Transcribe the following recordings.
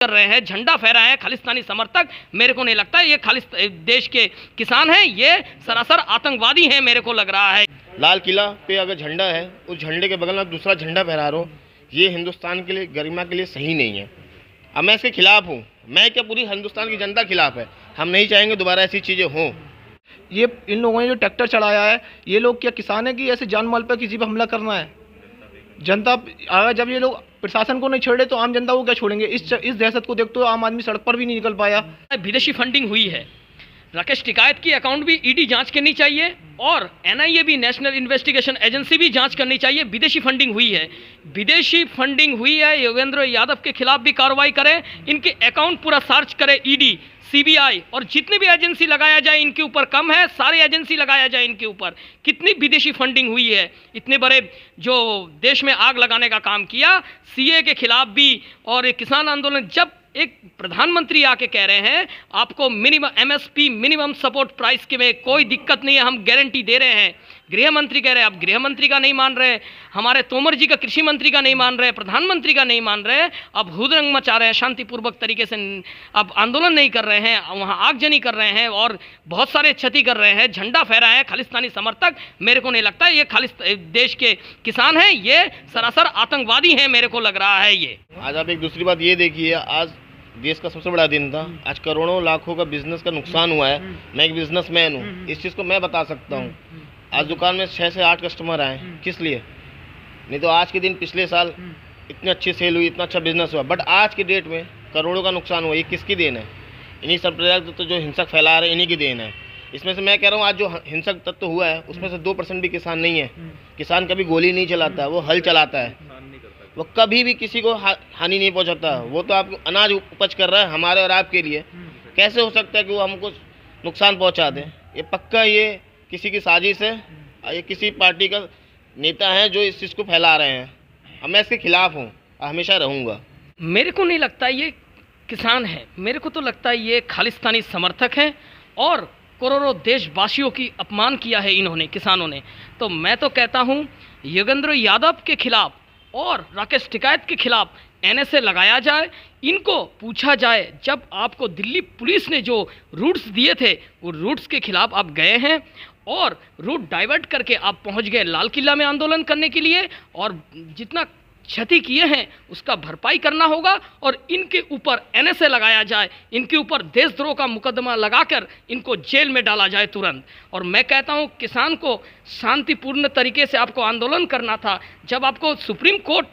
कर रहे हैं, झंडा फहराए हैं खालिस्तानी समर्थक। मेरे को नहीं लगता ये देश के किसान हैं, ये सरासर आतंकवादी हैं, मेरे को लग रहा है। लाल किला पे अगर झंडा है, उस झंडे के बगल में दूसरा झंडा फहरा रहा हो, ये हिंदुस्तान के लिए, गरिमा के लिए सही नहीं है। अब मैं इसके खिलाफ हूँ, मैं क्या पूरी हिंदुस्तान की जनता खिलाफ है। हम नहीं चाहेंगे दोबारा ऐसी चीज़ें हों। ये इन लोगों ने जो ट्रैक्टर चढ़ाया है, ये लोग क्या किसान है कि ऐसे जान माल पर किसी पर हमला करना है? जनता अगर जब ये लोग प्रशासन को नहीं छोड़े तो आम जनता को क्या छोड़ेंगे? इस दहशत को देखते हुए आम आदमी सड़क पर भी नहीं निकल पाया। विदेशी फंडिंग हुई है, राकेश टिकैत की अकाउंट भी ईडी जांच करनी चाहिए और एनआईए भी, नेशनल इन्वेस्टिगेशन एजेंसी भी जांच करनी चाहिए। विदेशी फंडिंग हुई है, विदेशी फंडिंग हुई है, योगेंद्र यादव के खिलाफ भी कार्रवाई करें, इनके अकाउंट पूरा सर्च करे ईडी, सीबीआई और जितनी भी एजेंसी लगाया जाए इनके ऊपर, कम है सारी एजेंसी लगाया जाए इनके ऊपर। कितनी विदेशी फंडिंग हुई है, इतने बड़े जो देश में आग लगाने का काम किया, सीए के खिलाफ भी और किसान आंदोलन। जब एक प्रधानमंत्री आके कह रहे हैं आपको minimum MSP, minimum support price के में कोई दिक्कत नहीं है, हम गारंटी दे रहे हैं। गृह मंत्री कह रहे हैं, आप गृह मंत्री का नहीं मान रहे, हमारे तोमर जी का, कृषि मंत्री का नहीं मान रहे, प्रधानमंत्री का नहीं मान रहे, अब हुदंग मचा रहे हैं, शांतिपूर्वक तरीके से अब आंदोलन नहीं कर रहे हैं, वहाँ आगजनी कर रहे हैं और बहुत सारे क्षति कर रहे हैं, झंडा फहराए हैं खालिस्तानी समर्थक। मेरे को नहीं लगता ये देश के किसान हैं, ये सरासर आतंकवादी हैं, मेरे को लग रहा है ये। आज आप एक दूसरी बात ये देखिए, आज देश का सबसे बड़ा दिन था, आज करोड़ों लाखों का बिजनेस का नुकसान हुआ है। मैं एक बिजनेसमैन हूँ, इस चीज़ को मैं बता सकता हूँ। आज दुकान में 6 से 8 कस्टमर आए, किस लिए? नहीं तो आज के दिन पिछले साल इतनी अच्छी सेल हुई, इतना अच्छा बिजनेस हुआ, बट आज की डेट में करोड़ों का नुकसान हुआ। ये किसकी देन है? इन्हीं संप्रदाय तो जो हिंसक फैला रहे हैं, इन्हीं की देन है। इसमें से मैं कह रहा हूँ आज जो हिंसक तत्व हुआ है उसमें से 2% भी किसान नहीं है। किसान कभी गोली नहीं चलाता, वो हल चलाता है, वो कभी भी किसी को हानि नहीं पहुंचाता। वो तो आपको अनाज उपज कर रहा है हमारे और आपके लिए। कैसे हो सकता है कि वो हमको नुकसान पहुंचा दे? ये पक्का ये किसी की साजिश है, ये किसी पार्टी का नेता है जो इस चीज़ को फैला रहे हैं। अब मैं इसके खिलाफ हूँ, हमेशा रहूँगा। मेरे को नहीं लगता ये किसान है, मेरे को तो लगता है ये खालिस्तानी समर्थक हैं और करोड़ों देशवासियों की अपमान किया है इन्होंने, किसानों ने। तो मैं तो कहता हूँ योगेंद्र यादव के खिलाफ और राकेश टिकैत के खिलाफ एनएसए लगाया जाए, इनको पूछा जाए। जब आपको दिल्ली पुलिस ने जो रूट्स दिए थे, वो रूट्स के खिलाफ आप गए हैं और रूट डाइवर्ट करके आप पहुंच गए लाल किला में आंदोलन करने के लिए, और जितना क्षति किए हैं उसका भरपाई करना होगा और इनके ऊपर एनएसए लगाया जाए, इनके ऊपर देशद्रोह का मुकदमा लगाकर इनको जेल में डाला जाए तुरंत। और मैं कहता हूं किसान को शांतिपूर्ण तरीके से आपको आंदोलन करना था। जब आपको सुप्रीम कोर्ट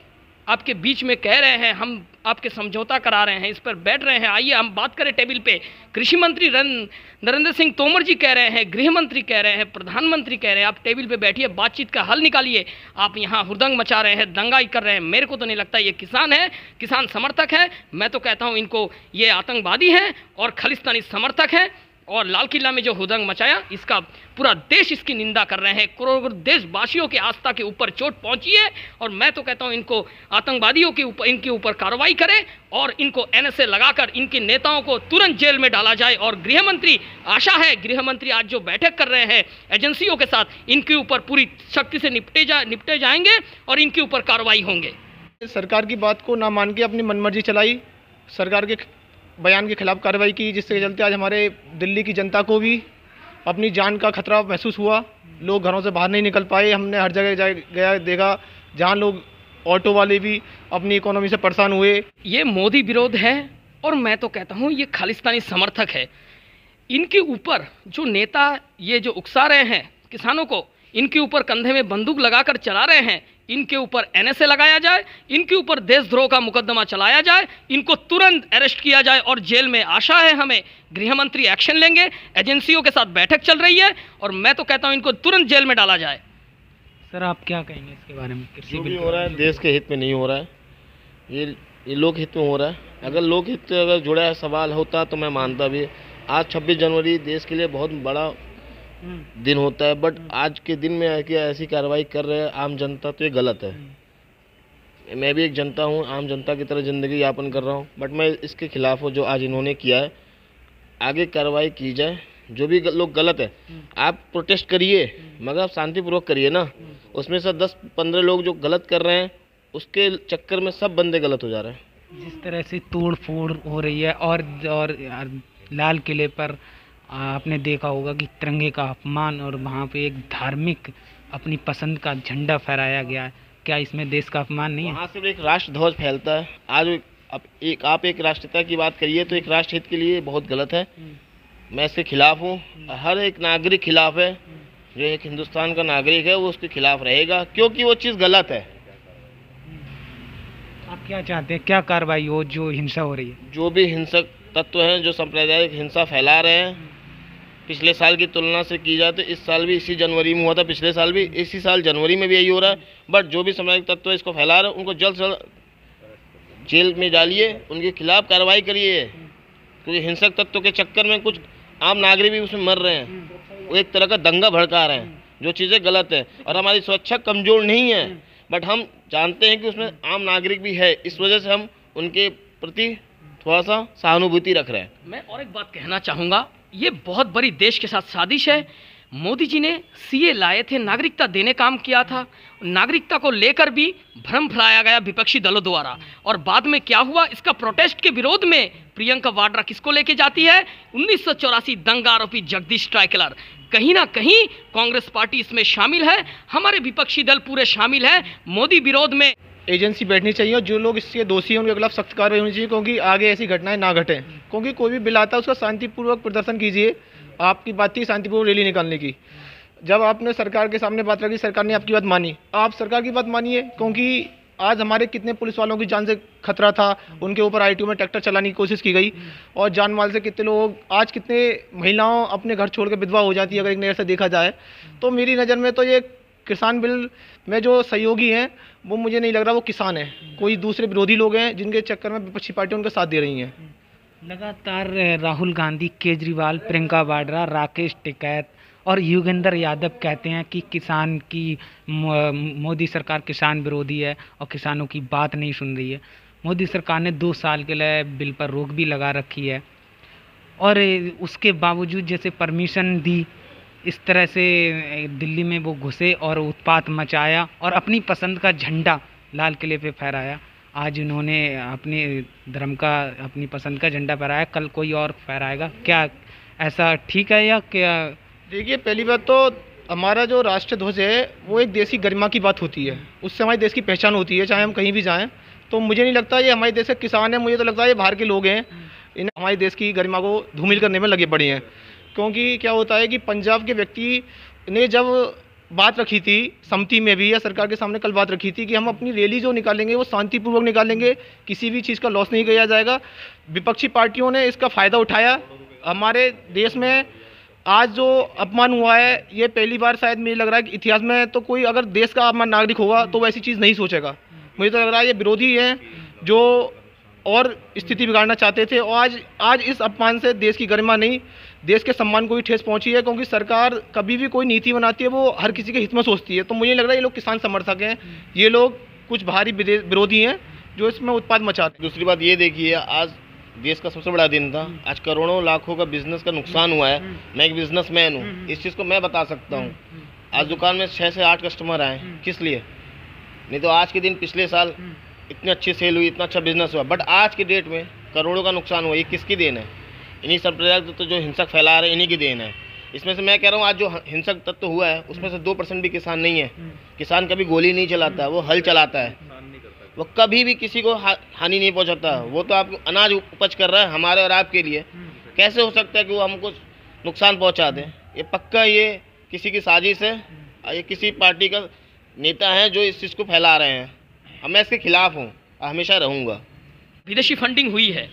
आपके बीच में कह रहे हैं हम आपके समझौता करा रहे हैं, इस पर बैठ रहे हैं, आइए हम बात करें टेबल पे। कृषि मंत्री नरेंद्र सिंह तोमर जी कह रहे हैं, गृह मंत्री कह रहे हैं, प्रधानमंत्री कह रहे हैं, आप टेबल पे बैठिए, बातचीत का हल निकालिए। आप यहाँ हुड़दंग मचा रहे हैं, दंगाई कर रहे हैं। मेरे को तो नहीं लगता ये किसान है, किसान समर्थक है। मैं तो कहता हूँ इनको ये आतंकवादी हैं और खालिस्तानी समर्थक हैं। और लाल किला में जो हुदंग मचाया, इसका पूरा देश इसकी निंदा कर रहे हैं। करोड़ों देशवासियों की आस्था के ऊपर चोट पहुंची है और मैं तो कहता हूं इनको आतंकवादियों के ऊपर, इनके ऊपर कार्रवाई करें और इनको एनएसए लगाकर इनके नेताओं को तुरंत जेल में डाला जाए। और गृह मंत्री, आशा है गृह मंत्री आज जो बैठक कर रहे हैं एजेंसियों के साथ, इनके ऊपर पूरी शक्ति से निपटे जाएंगे और इनके ऊपर कार्रवाई होंगे। सरकार की बात को ना मान के अपनी मनमर्जी चलाई, सरकार के बयान के खिलाफ कार्रवाई की, जिसके चलते आज हमारे दिल्ली की जनता को भी अपनी जान का खतरा महसूस हुआ। लोग घरों से बाहर नहीं निकल पाए। हमने हर जगह गया देखा जहां लोग, ऑटो वाले भी अपनी इकोनॉमी से परेशान हुए। ये मोदी विरोध है और मैं तो कहता हूँ ये खालिस्तानी समर्थक है। इनके ऊपर जो नेता ये जो उकसा रहे हैं किसानों को, इनके ऊपर कंधे में बंदूक लगाकर चला रहे हैं, इनके ऊपर एनएसए लगाया जाए, इनके ऊपर देशद्रोह का मुकदमा चलाया जाए, इनको तुरंत अरेस्ट किया जाए और जेल में। आशा है हमें गृह मंत्री एक्शन लेंगे, एजेंसियों के साथ बैठक चल रही है और मैं तो कहता हूं इनको तुरंत जेल में डाला जाए। सर आप क्या कहेंगे इसके बारे में? जो भी हो रहा है देश के हित में नहीं हो रहा है, ये लोक हित में हो रहा है। अगर लोक हित से अगर जुड़ा है सवाल होता तो मैं मानता भी। आज 26 जनवरी देश के लिए बहुत बड़ा दिन होता है, बट आज के दिन में ऐसी कार्रवाई कर रहे हैं आम जनता, तो ये गलत है। मैं भी एक जनता हूँ, आम जनता की तरह ज़िंदगी यापन कर रहा हूँ, बट मैं इसके खिलाफ हूँ जो आज इन्होंने किया है। आगे कार्रवाई की जाए, जो भी लोग गलत है। आप प्रोटेस्ट करिए मगर आप शांतिपूर्वक करिए ना। उसमें से 10-15 लोग जो गलत कर रहे हैं उसके चक्कर में सब बंदे गलत हो जा रहे हैं। जिस तरह से तोड़ फोड़ हो रही है और लाल किले पर आपने देखा होगा कि तिरंगे का अपमान और वहाँ पे एक धार्मिक अपनी पसंद का झंडा फहराया गया है। क्या इसमें देश का अपमान नहीं है? वहाँ सिर्फ एक राष्ट्र ध्वज फैलता है। आज आप एक राष्ट्रीयता की बात करिए तो एक राष्ट्र हित के लिए बहुत गलत है। मैं इसके खिलाफ हूँ। हर एक नागरिक खिलाफ है। जो एक हिंदुस्तान का नागरिक है वो उसके खिलाफ रहेगा, क्योंकि वो चीज़ गलत है। आप क्या चाहते हैं, क्या कार्रवाई हो जो हिंसा हो रही है? जो भी हिंसक तत्व हैं, जो सांप्रदायिक हिंसा फैला रहे हैं, पिछले साल की तुलना से की जाए तो इस साल भी इसी जनवरी में हुआ था, पिछले साल भी इसी साल जनवरी में भी यही हो रहा है। बट जो भी सामाजिक तत्व इसको फैला रहे हैं उनको जल्द से जल्द जेल में डालिए, उनके खिलाफ कार्रवाई करिए, क्योंकि हिंसक तत्व के चक्कर में कुछ आम नागरिक भी उसमें मर रहे हैं। वो एक तरह का दंगा भड़का रहे हैं, जो चीज़ें गलत है। और हमारी सुरक्षा कमज़ोर नहीं है, बट हम जानते हैं कि उसमें आम नागरिक भी है, इस वजह से हम उनके प्रति थोड़ा सा सहानुभूति रख रहे हैं। मैं और एक बात कहना चाहूँगा, ये बहुत बड़ी देश के साथ साजिश है। मोदी जी ने सीए लाए थे, नागरिकता देने काम किया था। नागरिकता को लेकर भी भ्रम फैलाया गया विपक्षी दलों द्वारा, और बाद में क्या हुआ, इसका प्रोटेस्ट के विरोध में प्रियंका वाड्रा किसको लेके जाती है? 1984 दंगा आरोपी जगदीश ट्राइकलर। कहीं ना कहीं कांग्रेस पार्टी इसमें शामिल है, हमारे विपक्षी दल पूरे शामिल है मोदी विरोध में। एजेंसी बैठनी चाहिए और जो लोग इसके दोषी हैं उनके खिलाफ सख्त कार्रवाई होनी चाहिए, क्योंकि आगे ऐसी घटनाएं ना घटें। क्योंकि कोई भी बिल आता है उसका शांतिपूर्वक प्रदर्शन कीजिए। आपकी बात थी शांतिपूर्वक रैली निकालने की, जब आपने सरकार के सामने बात रखी, सरकार ने आपकी बात मानी, आप सरकार की बात मानिए। क्योंकि आज हमारे कितने पुलिस वालों की जान से खतरा था, उनके ऊपर ITO में ट्रैक्टर चलाने की कोशिश की गई, और जान माल से कितने लोग, आज कितने महिलाओं अपने घर छोड़ के विधवा हो जाती है अगर एक नज़र से देखा जाए। तो मेरी नज़र में तो ये किसान बिल में जो सहयोगी हैं वो मुझे नहीं लग रहा वो किसान है, कोई दूसरे विरोधी लोग हैं जिनके चक्कर में विपक्षी पार्टियां उनका साथ दे रही हैं। लगातार राहुल गांधी, केजरीवाल, प्रियंका वाड्रा, राकेश टिकैत और योगेंद्र यादव कहते हैं कि किसान की मोदी सरकार किसान विरोधी है और किसानों की बात नहीं सुन रही है। मोदी सरकार ने 2 साल के लिए बिल पर रोक भी लगा रखी है, और उसके बावजूद जैसे परमिशन दी, इस तरह से दिल्ली में वो घुसे और उत्पात मचाया और अपनी पसंद का झंडा लाल किले पे फहराया। आज उन्होंने अपने धर्म का, अपनी पसंद का झंडा फहराया, कल कोई और फहराएगा। क्या ऐसा ठीक है या क्या? देखिए, पहली बात तो हमारा जो राष्ट्र ध्वज है वो एक देश की गरिमा की बात होती है, उससे हमारे देश की पहचान होती है, चाहे हम कहीं भी जाएं। तो मुझे नहीं लगता ये हमारे देश के किसान हैं, मुझे तो लगता है ये बाहर के लोग हैं, इन्हें हमारे देश की गरिमा को धूमिल करने में लगे पड़े हैं। क्योंकि क्या होता है कि पंजाब के व्यक्ति ने जब बात रखी थी समिति में भी, या सरकार के सामने कल बात रखी थी कि हम अपनी रैली जो निकालेंगे वो शांतिपूर्वक निकालेंगे, किसी भी चीज़ का लॉस नहीं किया जाएगा। विपक्षी पार्टियों ने इसका फ़ायदा उठाया। हमारे देश में आज जो अपमान हुआ है ये पहली बार शायद मुझे लग रहा है कि इतिहास में तो कोई अगर देश का अपमान नागरिक होगा तो वैसी चीज़ नहीं सोचेगा। मुझे तो लग रहा है ये विरोधी हैं जो और स्थिति बिगाड़ना चाहते थे, और आज इस अपमान से देश की गरिमा नहीं, देश के सम्मान को भी ठेस पहुंची है। क्योंकि सरकार कभी भी कोई नीति बनाती है वो हर किसी के हित में सोचती है। तो मुझे लग रहा है ये लोग किसान समर्थक हैं, ये लोग कुछ बाहरी विरोधी हैं जो इसमें उत्पाद मचाते हैं। दूसरी बात ये देखिए, आज देश का सबसे बड़ा दिन था, आज करोड़ों लाखों का बिजनेस का नुकसान हुआ है। मैं एक बिजनेसमैन हूँ, इस चीज़ को मैं बता सकता हूँ। आज दुकान में 6 से 8 कस्टमर आए, किस लिए? नहीं तो आज के दिन पिछले साल इतनी अच्छी सेल हुई, इतना अच्छा बिजनेस हुआ, बट आज के डेट में करोड़ों का नुकसान हुआ। ये किसकी देन है? इन्हीं सांप्रदायिक तत्व जो हिंसक फैला रहे हैं, इन्हीं की देन है। इसमें से मैं कह रहा हूँ आज जो हिंसक तत्व हुआ है उसमें से 2% भी किसान नहीं है। किसान कभी गोली नहीं चलाता, वो हल चलाता है, वो कभी भी किसी को हानि नहीं पहुँचाता। वो तो आपको अनाज उपज कर रहा है हमारे और आपके लिए, कैसे हो सकता है कि वो हमको नुकसान पहुँचा दें? ये पक्का ये किसी की साजिश है, ये किसी पार्टी का नेता है जो इस चीज़ को फैला रहे हैं। मैं इसके खिलाफ हूँ, हमेशा रहूँगा। विदेशी फंडिंग हुई है,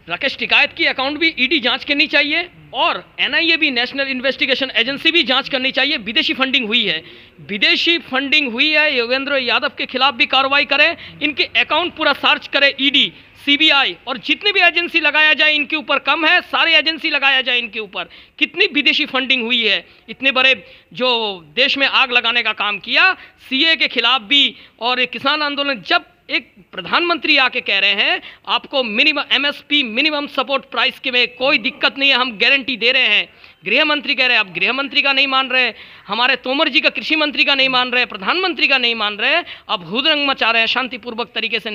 राकेश टिकैत की अकाउंट भी ईडी जांच करनी चाहिए, और NIA भी, नेशनल इन्वेस्टिगेशन एजेंसी भी जांच करनी चाहिए। विदेशी फंडिंग हुई है, विदेशी फंडिंग हुई है, योगेंद्र यादव के खिलाफ भी कार्रवाई करें, इनके अकाउंट पूरा सर्च करे ED, CBI, और जितने भी एजेंसी लगाया जाए इनके ऊपर, कम है सारे एजेंसी लगाया जाए इनके ऊपर। कितनी विदेशी फंडिंग हुई है, इतने बड़े जो देश में आग लगाने का काम किया, CA के खिलाफ भी, और किसान आंदोलन जब एक प्रधानमंत्री आके कह रहे हैं आपको minimum MSP minimum support price के में कोई दिक्कत नहीं है, हम गारंटी दे रहे हैं। गृह मंत्री कह रहे हैं, अब गृह मंत्री का नहीं मान रहे, हमारे तोमर जी का कृषि मंत्री का नहीं मान रहे, प्रधानमंत्री का नहीं मान रहे, अब हुदंग मचा रहे हैं, शांतिपूर्वक तरीके से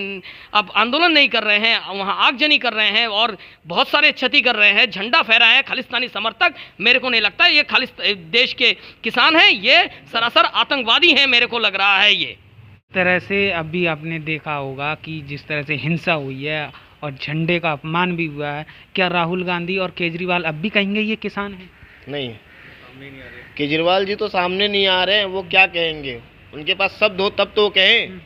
अब आंदोलन नहीं कर रहे हैं, वहाँ आगजनी कर रहे हैं और बहुत सारे क्षति कर रहे हैं, झंडा फहराए हैं खालिस्तानी समर्थक। मेरे को नहीं लगता ये देश के किसान हैं, ये सरासर आतंकवादी हैं, मेरे को लग रहा है। ये तरह से अभी आपने देखा होगा कि जिस तरह से हिंसा हुई है और झंडे का अपमान भी हुआ है, क्या राहुल गांधी और केजरीवाल अब भी कहेंगे ये किसान हैं? नहीं, केजरीवाल जी तो सामने नहीं आ रहे हैं, वो क्या कहेंगे? उनके पास शब्द हो तब तो वो कहें।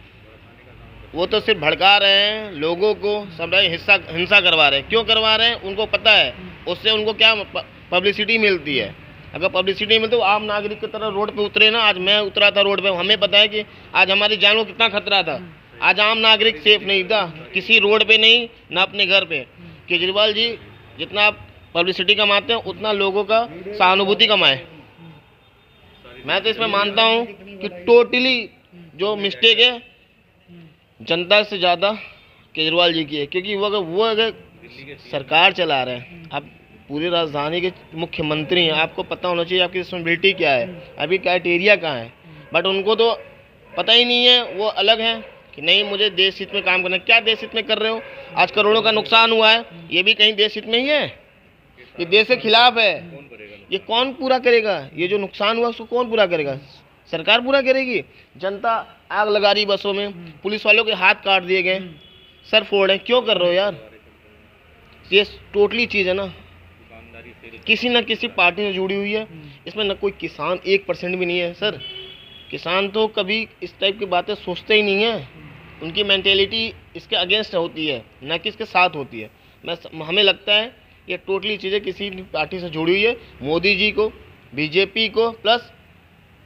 वो तो सिर्फ भड़का रहे हैं लोगों को, सब हिंसा करवा रहे हैं। क्यों करवा रहे हैं? उनको पता है उससे उनको क्या पब्लिसिटी मिलती है। अगर पब्लिसिटी मिलती तो आम नागरिक की तरह रोड पे उतरे ना। आज मैं उतरा था रोड पे, हमें पता है कि आज हमारी जान को कितना खतरा था। आज आम नागरिक सेफ नहीं था, किसी रोड पे नहीं, ना अपने घर पे। केजरीवाल जी जितना पब्लिसिटी कमाते हैं उतना लोगों का सहानुभूति कमाए। मैं तो इसमें मानता हूँ कि टोटली जो मिस्टेक है जनता से ज़्यादा केजरीवाल जी की है, क्योंकि वो अगर सरकार चला रहे हैं, आप पूरी राजधानी के मुख्यमंत्री हैं, आपको पता होना चाहिए आपकी रिस्पॉन्सिबिलिटी क्या है, अभी क्राइटेरिया कहाँ है। बट उनको तो पता ही नहीं है, वो अलग हैं कि नहीं मुझे देश हित में काम करना है। क्या देश हित में कर रहे हो? आज करोड़ों का नुकसान हुआ है, ये भी कहीं देश हित में ही है? ये देश के खिलाफ है। ये कौन पूरा करेगा? ये जो नुकसान हुआ उसको कौन पूरा करेगा? सरकार पूरा करेगी। जनता आग लगा रही बसों में, पुलिस वालों के हाथ काट दिए गए, सर फोड़े। क्यों कर रहे हो यार? ये टोटली चीज़ है ना, किसी न किसी पार्टी से जुड़ी हुई है। इसमें न कोई किसान 1% भी नहीं है सर। किसान तो कभी इस टाइप की बातें सोचते ही नहीं है। उनकी मेंटेलिटी इसके अगेंस्ट होती है, न कि इसके साथ होती है। हमें लगता है ये टोटली चीज़ें किसी पार्टी से जुड़ी हुई है। मोदी जी को, बीजेपी को, प्लस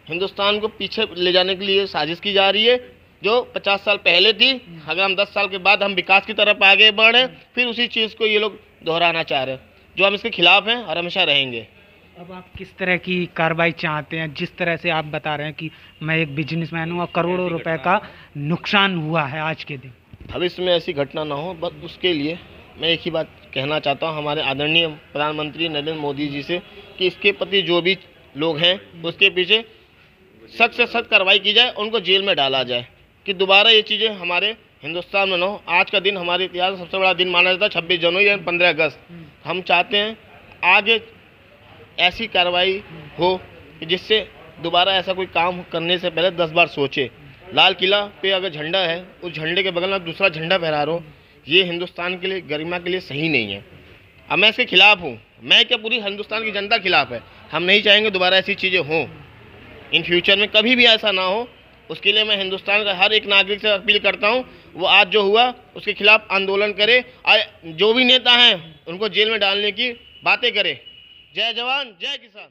हिंदुस्तान को पीछे ले जाने के लिए साजिश की जा रही है, जो 50 साल पहले थी। अगर हम 10 साल के बाद हम विकास की तरफ आगे बढ़े, फिर उसी चीज़ को ये लोग दोहराना चाह रहे हैं, जो हम इसके खिलाफ हैं और हमेशा रहेंगे। अब आप किस तरह की कार्रवाई चाहते हैं? जिस तरह से आप बता रहे हैं कि मैं एक बिजनेसमैन हूँ और करोड़ों रुपए का नुकसान हुआ है आज के दिन, भविष्य में ऐसी घटना ना हो, बस उसके लिए मैं एक ही बात कहना चाहता हूँ हमारे आदरणीय प्रधानमंत्री नरेंद्र मोदी जी से कि इसके प्रति जो भी लोग हैं उसके पीछे सख्त से सख्त कार्रवाई की जाए, उनको जेल में डाला जाए, कि दोबारा ये चीज़ें हमारे हिंदुस्तान में ना हो। आज का दिन हमारे इतिहास का सबसे बड़ा दिन माना जाता है 26 जनवरी या 15 अगस्त। हम चाहते हैं आगे ऐसी कार्रवाई हो कि जिससे दोबारा ऐसा कोई काम करने से पहले 10 बार सोचे। लाल किला पे अगर झंडा है, उस झंडे के बगल में दूसरा झंडा फहरा रहा हो, ये हिंदुस्तान के लिए, गरिमा के लिए सही नहीं है। अब मैं इसके खिलाफ हूँ, मैं क्या पूरी हिंदुस्तान की जनता खिलाफ है। हम नहीं चाहेंगे दोबारा ऐसी चीज़ें हों, इन फ्यूचर में कभी भी ऐसा ना हो। उसके लिए मैं हिंदुस्तान का हर एक नागरिक से अपील करता हूँ, वो आज जो हुआ उसके खिलाफ आंदोलन करे और जो भी नेता हैं उनको जेल में डालने की बातें करे। जय जवान जय किसान।